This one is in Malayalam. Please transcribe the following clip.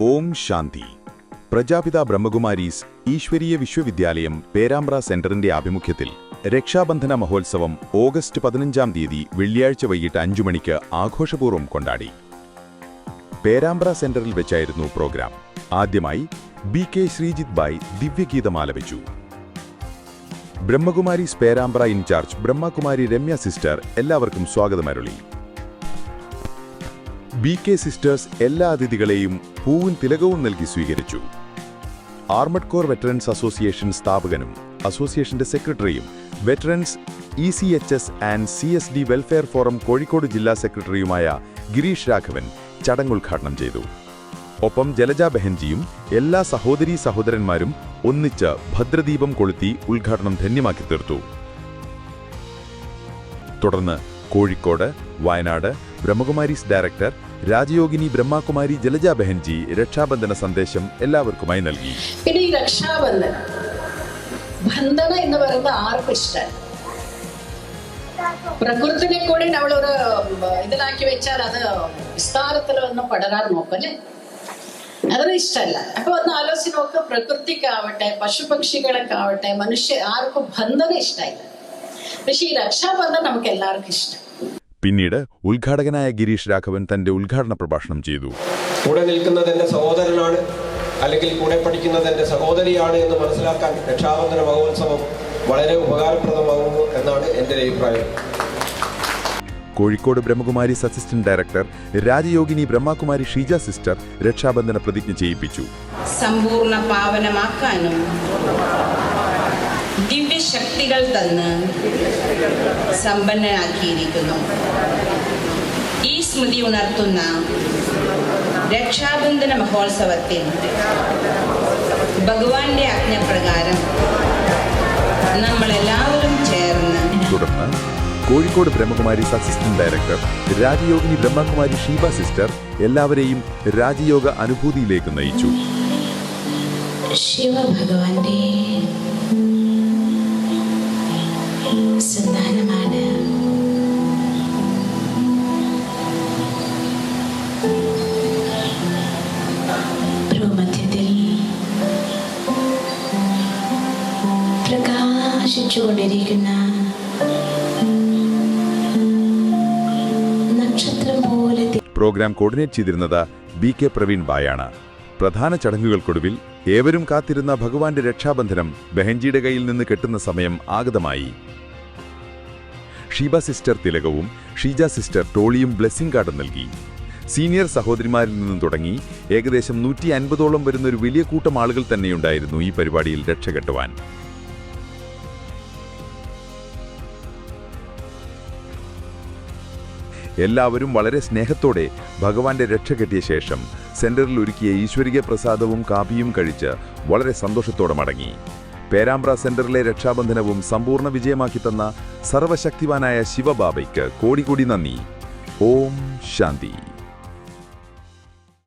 ഓം ശാന്തി. പ്രജാപിത ബ്രഹ്മകുമാരീസ് ഈശ്വരീയ വിശ്വവിദ്യാലയം പേരാമ്പ്ര സെന്ററിന്റെ ആഭിമുഖ്യത്തിൽ രക്ഷാബന്ധന മഹോത്സവം ഓഗസ്റ്റ് 15-ാം തീയതി വെള്ളിയാഴ്ച വൈകിട്ട് 5 മണിക്ക് ആഘോഷപൂർവ്വം കൊണ്ടാടി. പേരാമ്പ്ര സെന്ററിൽ വെച്ചായിരുന്നു പ്രോഗ്രാം. ആദ്യമായി ബി.കെ. ശ്രീജിത്ത് ബായ് ദിവ്യഗീതം ആലപിച്ചു. ബ്രഹ്മകുമാരീസ് പേരാമ്പ്ര ഇൻചാർജ് ബ്രഹ്മകുമാരി രമ്യ സിസ്റ്റർ എല്ലാവർക്കും സ്വാഗതമരുളി. ബി.കെ. സിസ്റ്റേഴ്സ് എല്ലാ അതിഥികളെയും പൂവും തിലകവും നൽകി സ്വീകരിച്ചു. ആർമഡ് കോർ വെറ്ററൻസ് അസോസിയേഷൻ സ്ഥാപകനും അസോസിയേഷന്റെ സെക്രട്ടറിയും veterans ECHS and CSD welfare forum Kozhikode ജില്ലാ സെക്രട്ടറിയുമായ ഗിരീഷ് രാഘവൻ ചടങ്ങ് ഉദ്ഘാടനം ചെയ്തു. ഒപ്പം ജലജ ബെഹൻജിയും എല്ലാ സഹോദരീ സഹോദരന്മാരും ഒന്നിച്ച് ഭദ്രദീപം കൊളുത്തി ഉദ്ഘാടനം ധന്യമാക്കി തീർത്തു. തുടർന്ന് കോഴിക്കോട്, വയനാട് ബ്രഹ്മകുമാരീസ് ഡയറക്ടർ രാജയോഗിനി ബ്രഹ്മകുമാരി ജലജ ബെഹൻജി രക്ഷാബന്ധന സന്ദേശം എല്ലാവർക്കുമായി നൽകി. പിന്നെ ഈ രക്ഷാബന്ധനം ബന്ധന എന്ന് പറയുന്നത് ആർക്കും ഇഷ്ടമല്ല. പ്രകൃതിനെ കൂടി നമ്മളൊരു ഇതിലാക്കി വെച്ചാൽ അത് വിസ്താരത്തിൽ ഒന്ന് പടരാൻ നോക്കല്ലേ, അതൊന്നും ഇഷ്ടമല്ല. അപ്പൊ ഒന്ന് ആലോചിച്ച് നോക്ക്, പ്രകൃതിക്കാവട്ടെ പശുപക്ഷികളൊക്കെ മനുഷ്യ ആർക്കും ബന്ധനം ഇഷ്ടമില്ല. പക്ഷെ ഈ രക്ഷാബന്ധനം നമുക്ക് എല്ലാവർക്കും ഇഷ്ടം. പിന്നീട് ഉദ്ഘാടകനായ ഗിരീഷ് രാഘവൻ തന്റെ ഉദ്ഘാടന പ്രഭാഷണം ചെയ്തു. കൂടെ നിൽക്കുന്നത് എന്റെ സഹോദരനാണ്, അല്ലെങ്കിൽ കൂടെ പഠിക്കുന്നത് എന്റെ സഹോദരിയാണ് എന്ന് മനസ്സിലാക്കാൻ രക്ഷാബന്ധന മഹോത്സവം വളരെ ഉപകാരപ്രദമാകുന്നു എന്നാണ് എന്റെ അഭിപ്രായം. Kozhikode Brahma Kumaris assistant director രാജയോഗിനി Brahma Kumari Sheeja sister രക്ഷാബന്ധന പ്രതിജ്ഞ ചെയ്യിപ്പിച്ചു. സമ്പൂർണ്ണ പാവനമാക്കാനും ദിവ്യശക്തികൾ തന്ന് സമ്പന്നനാക്കിയിരിക്കുന്നു. ഈ സ്മൃതി ഉണർത്തുന്ന രക്ഷാബന്ധന മഹോത്സവത്തിൽ ഭഗവാന്റെ ആജ്ഞപ്രകാരം നമ്മളെല്ലാവരും ചേർന്ന് തുടർന്ന് Kozhikode Brahma Kumaris assistant director രാജയോഗിനി Brahma Kumari Sheeba sister എല്ലാവരെയും രാജയോഗ അനുഭൂതിയിലേക്ക് നയിച്ചു. ശിവഭഗവാന്റെ സന്താനമാണ്. ഭ്രൂമധ്യത്തിൽ പ്രകാശിച്ചുകൊണ്ടിരിക്കുന്ന നക്ഷത്രം പോലെ. പ്രോഗ്രാം കോർഡിനേറ്റ് ചെയ്തിരുന്നത് B.K. പ്രവീൺ ബായാണ്. പ്രധാന ചടങ്ങുകൾക്കൊടുവിൽ ഏവരും കാത്തിരുന്ന ഭഗവാന്റെ രക്ഷാബന്ധനം ബെഹൻജിയുടെ കയ്യിൽ നിന്ന് കെട്ടുന്ന സമയം ആഗതമായി. ഷീബ സിസ്റ്റർ തിലകവും ഷീജ സിസ്റ്റർ ടോളിയും ബ്ലെസ്സിംഗ് കാർഡും നൽകി. സീനിയർ സഹോദരിമാരിൽ നിന്നും തുടങ്ങി ഏകദേശം 150ഓളം വരുന്ന ഒരു വലിയ കൂട്ടം ആളുകൾ തന്നെയുണ്ടായിരുന്നു ഈ പരിപാടിയിൽ രക്ഷകെട്ടുവാൻ. എല്ലാവരും വളരെ സ്നേഹത്തോടെ ഭഗവാന്റെ രക്ഷ കെട്ടിയ ശേഷം സെന്ററിൽ ഒരുക്കിയ ഈശ്വരിക പ്രസാദവും കാപ്പിയും കഴിച്ച് വളരെ സന്തോഷത്തോടെ മടങ്ങി. പേരാമ്പ്ര സെന്ററിലെ രക്ഷാബന്ധനവും സമ്പൂർണ്ണ വിജയമാക്കി തന്ന സർവശക്തിവാനായ ശിവബാബയ്ക്ക് കോടി കോടി നന്ദി. ഓം ശാന്തി.